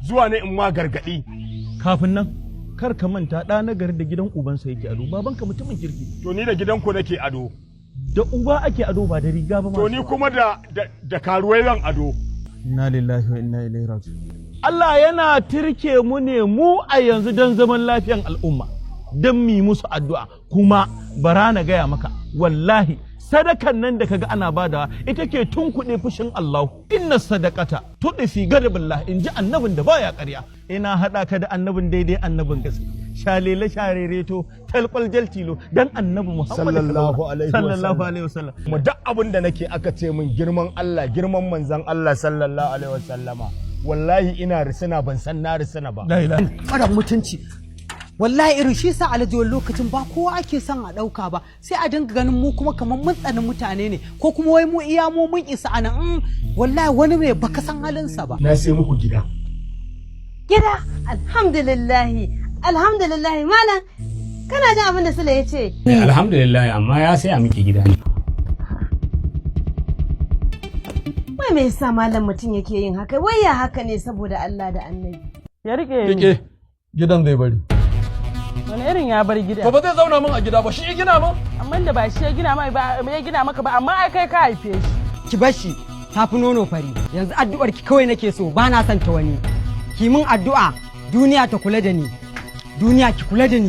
zuwa ne in ma gargadi. Kafin nan kar ka manta ɗa na gari da gidan ubansa yake ado, babanka mutumin kirki. To ni da gidanku nake ado. Da uba ake ado ba da riga ba ma. To ni kuma da karuwai zan ado. Inna lillahi wa inna ilaihi raji'un. Allah yana tirke mu ne mu a yanzu don zaman lafiyan al'umma, don mi musu addu'a. Kuma bara na gaya maka wallahi sadakan nan da kaga ana badawa ita ke tunkuɗe fushin Allah. Inna sadaqata tudfi gadabillah, in ji annabin da baya ƙarya. Ina haɗa ka da annabin daidai, annabin gaske. Shalele sharereto talqal jaltilo dan annabi Muhammad sallallahu alaihi wasallam. Kuma duk abin da nake aka ce min girman Allah, girman manzon Allah sallallahu alaihi wasallama. Wallahi ina risina ban san na risina ba. La ilaha mara mutunci. Wallahi irin shi sa alaji wani lokacin ba kowa ake son a ɗauka ba, sai a dinga ganin mu kuma kamar mun tsani mutane ne, ko kuma wai mu iya mu mun isa anan. Wallahi wani mai baka san halinsa ba. Na sai muku gida. Gida, alhamdulillahi malam, kana jin abin da Sule ya ce? Alhamdulillahi, amma ya saya miki gida ne. Wai me yasa malam mutum yake yin haka? Wai ya haka ne saboda Allah da Annabi. ya rike gidan zai bari. Wani irin ya bar gida? To ba zai zauna min a gida ba, shi ya gina min. Amma da ba shi ya gina maka ba, amma ai kai ka haife shi. Ki bar shi, ta fi nono fari. Yanzu addu'ar ki kawai nake so, ba na son ta wani. Ki min addu'a, duniya ta kula da ni. Duniya ki kula da ni.